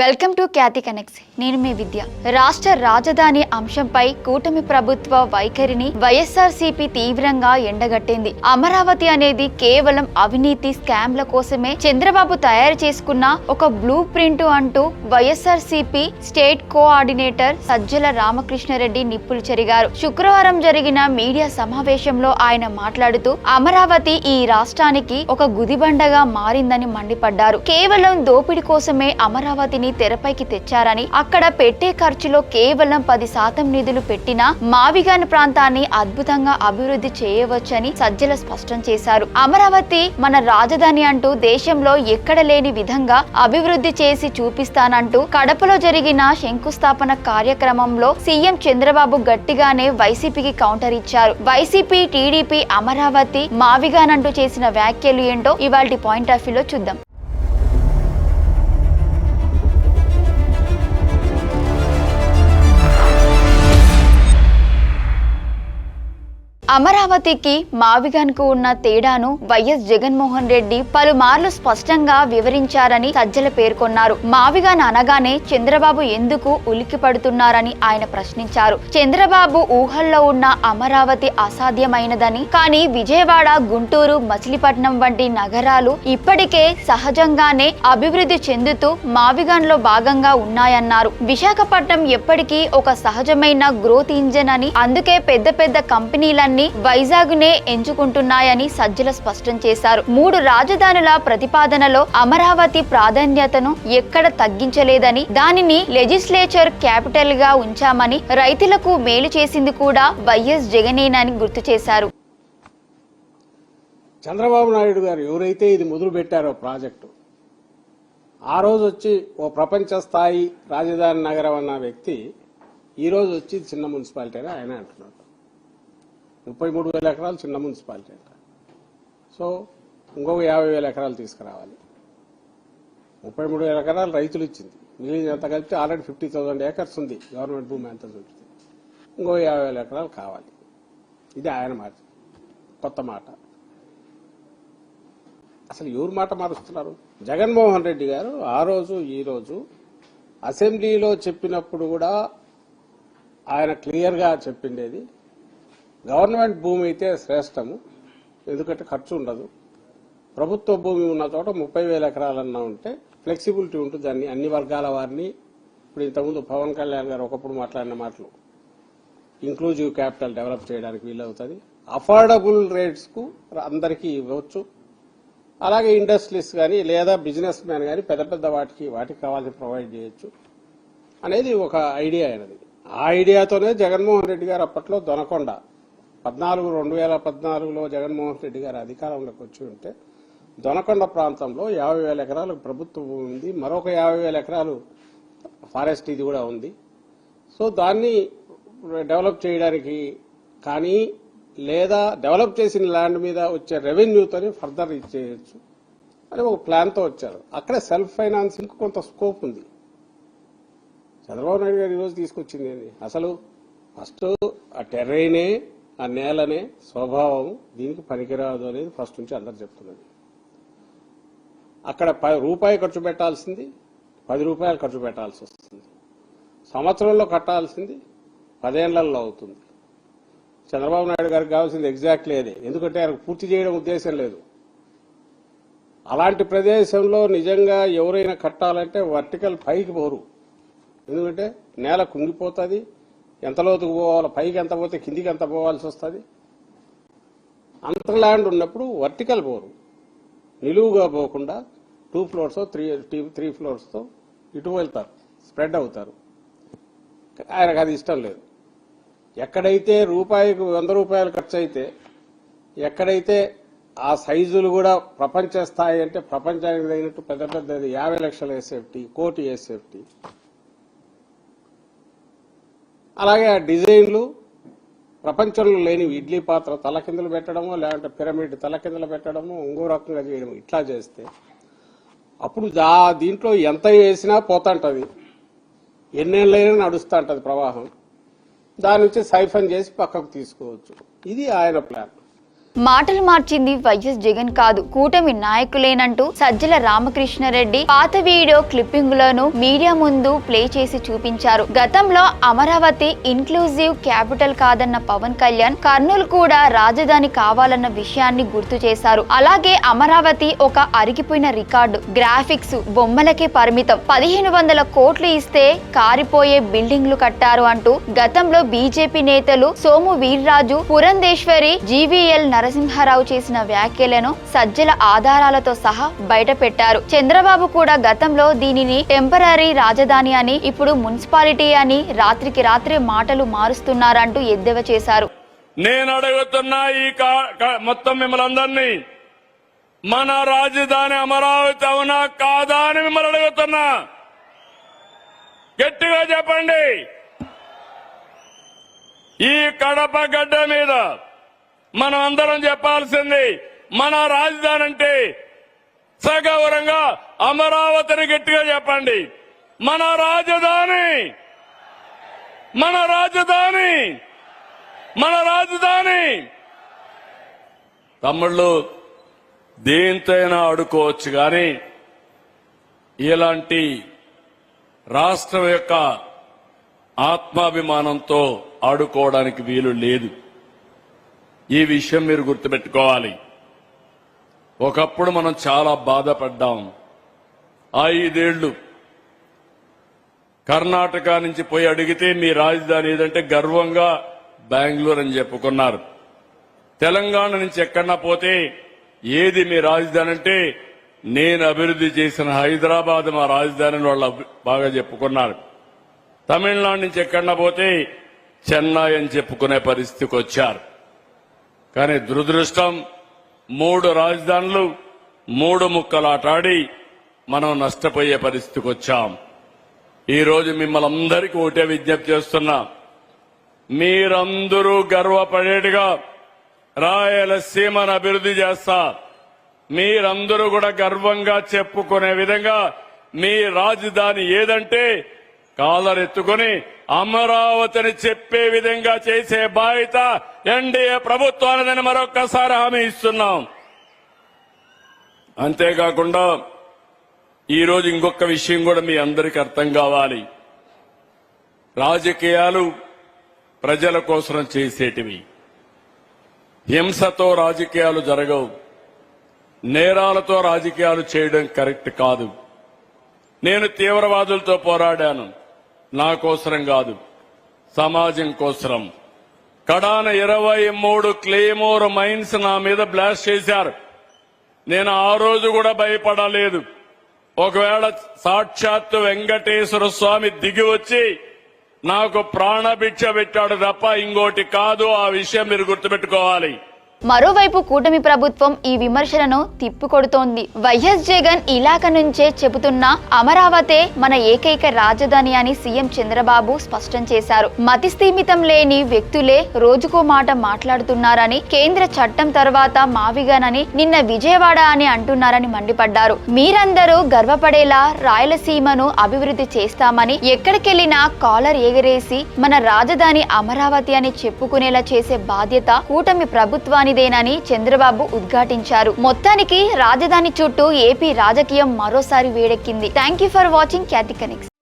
Welcome to Khyati connects. నేను మీ విద్య. రాష్ట్ర రాజధాని అంశంపై కూటమి ప్రభుత్వ వైఖరిని వైఎస్ఆర్సీపీ తీవ్రంగా ఎండగట్టింది. అమరావతి అనేది కేవలం అవినీతి స్కామ్ల కోసమే చంద్రబాబు తయారు చేసుకున్న ఒక బ్లూ ప్రింట్ అంటూ వైఎస్ఆర్సీపీ స్టేట్ కోఆర్డినేటర్ సజ్జల రామకృష్ణారెడ్డి నిప్పులు చెరిగారు. శుక్రవారం జరిగిన మీడియా సమావేశంలో ఆయన మాట్లాడుతూ అమరావతి ఈ రాష్ట్రానికి ఒక గుదిబండగా మారిందని మండిపడ్డారు. కేవలం దోపిడీ కోసమే అమరావతి తెరపైకి తెచ్చారని, అక్కడ పెట్టే ఖర్చులో కేవలం 10% నిధులు పెట్టినా మావిగాన్ ప్రాంతాన్ని అద్భుతంగా అభివృద్ధి చేయవచ్చని సజ్జల స్పష్టం చేశారు. అమరావతి మన రాజధాని అంటూ దేశంలో ఎక్కడ లేని విధంగా అభివృద్ధి చేసి చూపిస్తానంటూ కడపలో జరిగిన శంకుస్థాపన కార్యక్రమంలో సీఎం చంద్రబాబు గట్టిగానే వైసీపీకి కౌంటర్ ఇచ్చారు. వైసీపీ, టీడీపీ అమరావతి మావిగాన్ అంటూ చేసిన వ్యాఖ్యలు ఏంటో ఇవాల్టి పాయింట్ ఆఫ్ వ్యూలో చూద్దాం. అమరావతికి మావిగాన్కు ఉన్న తేడాను వైఎస్ జగన్మోహన్ రెడ్డి పలుమార్లు స్పష్టంగా వివరించారని సజ్జల పేర్కొన్నారు. మావిగాన్ అనగానే చంద్రబాబు ఎందుకు ఉలిక్కి పడుతున్నారని ఆయన ప్రశ్నించారు. చంద్రబాబు ఊహల్లో ఉన్న అమరావతి అసాధ్యమైనదని, కానీ విజయవాడ, గుంటూరు, మచిలీపట్నం వంటి నగరాలు ఇప్పటికే సహజంగానే అభివృద్ధి చెందుతూ మావిగాన్ లో భాగంగా ఉన్నాయన్నారు. విశాఖపట్నం ఎప్పటికీ ఒక సహజమైన గ్రోత్ ఇంజన్ అని, అందుకే పెద్ద పెద్ద కంపెనీలన్నీ వైజాగ్ నే ఎంచుకుంటున్నాయని సజ్జల స్పష్టం చేశారు. 3 రాజధానుల ప్రతిపాదనలో అమరావతి ప్రాధాన్యతను ఎక్కడ తగ్గించలేదని, దానిని లెజిస్లేచర్ క్యాపిటల్ గా ఉంచామని, రైతులకు మేలు చేసింది కూడా వైఎస్ జగనేనని గుర్తు చేశారు. చంద్రబాబు నాయుడు గారు ఎవరైతే ఇది మొదలు పెట్టారో ప్రాజెక్టు, ఆ రోజు వచ్చి ఓ ప్రపంచ స్థాయి రాజధాని నగరం అన్న వ్యక్తి ఈ రోజు వచ్చి చిన్న మున్సిపాలిటీ అని ఆయన అంటున్నాడు. 33,000 ఎకరాలు చిన్న మున్సిపాలిటీ అంట. సో ఇంకొక 50,000 ఎకరాలు తీసుకురావాలి. 33,000 ఎకరాలు రైతులు ఇచ్చింది, మిగిలినంత కలిపి ఆల్రెడీ 50,000 ఏకర్స్ ఉంది గవర్నమెంట్ భూమి అంతా చూపిస్తే. ఇంకో 50,000 ఎకరాలు కావాలి. ఇది ఆయన మాట, కొత్త మాట. అసలు ఎవరు మాట మారుస్తున్నారు? జగన్మోహన్ రెడ్డి గారు ఆ రోజు ఈ రోజు అసెంబ్లీలో చెప్పినప్పుడు కూడా ఆయన క్లియర్గా చెప్పిండేది, గవర్నమెంట్ భూమి అయితే శ్రేష్టము, ఎందుకంటే ఖర్చు ఉండదు. ప్రభుత్వ భూమి ఉన్న చోట 30,000 ఎకరాలన్నా ఉంటే ఫ్లెక్సిబిలిటీ ఉంటుంది. అన్ని వర్గాల వారిని, ఇప్పుడు ఇంతకుముందు పవన్ కళ్యాణ్ గారు ఒకప్పుడు మాట్లాడిన మాటలు, ఇంక్లూజివ్ క్యాపిటల్ డెవలప్ చేయడానికి వీలవుతుంది. అఫోర్డబుల్ రేట్స్ కు అందరికీ ఇవ్వచ్చు. అలాగే ఇండస్ట్రీస్ కానీ లేదా బిజినెస్ మ్యాన్ కానీ పెద్ద పెద్ద వాటికి కావాల్సి ప్రొవైడ్ చేయొచ్చు అనేది ఒక ఐడియా అయినది. ఆ ఐడియాతోనే జగన్మోహన్ రెడ్డి గారు అప్పట్లో దొనకొండ 2014లో జగన్మోహన్ రెడ్డి గారు అధికారంలోకి వచ్చి ఉంటే దొనకొండ ప్రాంతంలో 50,000 ఎకరాలు ప్రభుత్వ భూమి ఉంది, మరొక 50,000 ఎకరాలు ఫారెస్ట్ ఇది కూడా ఉంది. సో దాన్ని డెవలప్ చేయడానికి కానీ, లేదా డెవలప్ చేసిన ల్యాండ్ మీద వచ్చే రెవెన్యూతోనే ఫర్దర్ ఇచ్చేయచ్చు అని ఒక ప్లాన్తో వచ్చారు. అక్కడ సెల్ఫ్ ఫైనాన్సింగ్ కొంత స్కోప్ ఉంది. చంద్రబాబు నాయుడు గారు ఈరోజు తీసుకొచ్చింది ఏంటి? అసలు ఫస్ట్ ఆ టెర్రైనే, ఆ నేలనే స్వభావం దీనికి పనికిరాదు అనేది ఫస్ట్ నుంచి అందరు చెప్తున్నది. అక్కడ రూపాయి ఖర్చు పెట్టాల్సింది 10 రూపాయలు ఖర్చు పెట్టాల్సి వస్తుంది. సంవత్సరంలో కట్టాల్సింది 10 ఏళ్లలో అవుతుంది. చంద్రబాబు నాయుడు గారికి కావాల్సింది ఎగ్జాక్ట్లీ అదే, ఎందుకంటే ఆయనకు పూర్తి చేయడం ఉద్దేశం లేదు. అలాంటి ప్రదేశంలో నిజంగా ఎవరైనా కట్టాలంటే వర్టికల్ పైకి పోరు, ఎందుకంటే నేల కుంగిపోతుంది. ఎంత లోతుకు పోవాలో, పైకి ఎంత పోతే కిందికి ఎంత పోవాల్సి వస్తుంది. అంత ల్యాండ్ ఉన్నప్పుడు వర్టికల్ పోరు, నిలువుగా పోకుండా 2 ఫ్లోర్స్ 3 ఫ్లోర్స్తో ఇటు వెళ్తారు, స్ప్రెడ్ అవుతారు. ఆయనకు అది ఇష్టం లేదు. ఎక్కడైతే రూపాయికి 100 రూపాయలు ఖర్చు అయితే, ఎక్కడైతే ఆ సైజులు కూడా ప్రపంచ స్థాయి అంటే ప్రపంచానికి తగినట్టు పెద్ద పెద్దది 50 లక్షల ఎస్ఎఫ్టీ, 1 కోటి ఎస్ఎఫ్టీ, అలాగే ఆ డిజైన్లు ప్రపంచంలో లేని ఇడ్లీ పాత్ర తలకిందులు పెట్టడము, లేదంటే పిరమిడ్ తలకిందులు పెట్టడము, ఇంకో రకంగా చేయడం, ఇట్లా చేస్తే అప్పుడు దీంట్లో ఎంత వేసినా పోతుంటది, ఎన్నేళ్ళైనా నడుస్తూ ఉంటుంది ప్రవాహం. దాని నుంచి సైఫన్ చేసి పక్కకు తీసుకోవచ్చు. ఇది ఆయన ప్లాన్. మాటలు మార్చింది వైఎస్ జగన్ కాదు, కూటమి నాయకులేనంటూ సజ్జల రామకృష్ణారెడ్డి పాత వీడియో క్లిప్పింగులను మీడియా ముందు ప్లే చేసి చూపించారు. గతంలో అమరావతి ఇన్క్లూజివ్ క్యాపిటల్ కాదన్న పవన్ కళ్యాణ్ కర్నూలు కూడా రాజధాని కావాలన్న విషయాన్ని గుర్తు చేశారు. అలాగే అమరావతి ఒక అరిగిపోయిన రికార్డు, గ్రాఫిక్స్ బొమ్మలకే పరిమితం, 1500 కోట్లు ఇస్తే కారిపోయే బిల్డింగ్లు కట్టారు అంటూ గతంలో బీజేపీ నేతలు సోము వీర్రాజు, పురంధేశ్వరి, జీవీఎల్ నరసింహారావు చేసిన వ్యాఖ్యలను సజ్జల ఆధారాలతో సహా బయట పెట్టారు. చంద్రబాబు కూడా గతంలో దీనిని టెంపరరీ రాజధాని అని, ఇప్పుడు మున్సిపాలిటీ అని రాత్రికి రాత్రే మాటలు మారుస్తున్నారంటూ ఎద్దేవా చేశారు. నేను అడుగుతున్నా ఈ మొత్తం మిమ్మల్ని అందరినీ, మన రాజధాని అమరావతి అవునా కాదా అని మిమ్మల్ని అడుగుతున్నా. గట్టిగా చెప్పండి. ఈ కడప గడ్డ మీద మనం అందరం చెప్పాల్సింది, మన రాజధాని అంటే సగౌరవంగా అమరావతిని గట్టిగా చెప్పండి. మన రాజధాని, మన రాజధాని, మన రాజధాని. తమ్ముళ్ళు, దేంతైనా ఆడుకోవచ్చు, కానీ ఇలాంటి రాష్ట్రం యొక్క ఆత్మాభిమానంతో ఆడుకోవడానికి వీలు లేదు. ఈ విషయం మీరు గుర్తుపెట్టుకోవాలి. ఒకప్పుడు మనం చాలా బాధపడ్డాం. 5 ఏళ్లు కర్ణాటక నుంచి పోయి అడిగితే మీ రాజధాని ఏదంటే గర్వంగా బెంగళూరు అని చెప్పుకున్నారు. తెలంగాణ నుంచి ఎక్కడన్నా పోతే ఏది మీ రాజధాని అంటే నేను అభివృద్ధి చేసిన హైదరాబాద్ మా రాజధాని వాళ్ళు బాగా చెప్పుకున్నారు. తమిళనాడు నుంచి ఎక్కడన్నా పోతే చెన్నై అని చెప్పుకునే పరిస్థితికి వచ్చారు. కానీ దురదృష్టం, 3 రాజధానులు 3 ముక్కలాటాడి మనం నష్టపోయే పరిస్థితికి వచ్చాం. ఈరోజు మిమ్మల్ని అందరికీ ఒకటే విజ్ఞప్తి చేస్తున్నా, మీరందరూ గర్వపడేట్టుగా రాయలసీమను అభివృద్ధి చేస్తా, మీరందరూ కూడా గర్వంగా చెప్పుకునే విధంగా మీ రాజధాని ఏదంటే కాలరెత్తుకుని అమరావతిని చెప్పే విధంగా చేసే బాధ్యత ఎన్డీఏ ప్రభుత్వానిదని మరొక్కసారి హామీ ఇస్తున్నాం. అంతేకాకుండా ఈరోజు ఇంకొక విషయం కూడా మీ అందరికీ అర్థం కావాలి. రాజకీయాలు ప్రజల కోసం చేసేటివి. హింసతో రాజకీయాలు జరగవు, నేరాలతో రాజకీయాలు చేయడం కరెక్ట్ కాదు. నేను తీవ్రవాదులతో పోరాడాను, నా కోసరం కాదు, సమాజం కోసరం. కడాన 23 క్లేమోర్ మైన్స్ నా మీద బ్లాస్ట్ చేశారు. నేను ఆ రోజు కూడా భయపడలేదు. ఒకవేళ సాక్షాత్తు వెంకటేశ్వర స్వామి దిగి వచ్చి నాకు ప్రాణభిక్ష పెట్టాడు తప్ప ఇంకోటి కాదు. ఆ విషయం మీరు గుర్తుపెట్టుకోవాలి. మరోవైపు కూటమి ప్రభుత్వం ఈ విమర్శలను తిప్పికొడుతోంది. వైఎస్ జగన్ ఇలాక నుంచే చెబుతున్నా అమరావతే మన ఏకైక రాజధాని అని సీఎం చంద్రబాబు స్పష్టం చేశారు. మతిస్థీమితం లేని వ్యక్తులే రోజుకో మాట మాట్లాడుతున్నారని, కేంద్ర చట్టం తర్వాత మావిగానని, నిన్న విజయవాడ అని అంటున్నారని మండిపడ్డారు. మీరందరూ గర్వపడేలా రాయలసీమను అభివృద్ధి చేస్తామని, ఎక్కడికెళ్లినా కాలర్ ఎగరేసి మన రాజధాని అమరావతి అని చెప్పుకునేలా చేసే బాధ్యత కూటమి ప్రభుత్వాన్ని దేనని చంద్రబాబు ఉద్ఘాటించారు. మొత్తానికి రాజధాని చుట్టూ ఏపీ రాజకీయం మరోసారి వేడెక్కింది. Thank you for watching Khyati connects.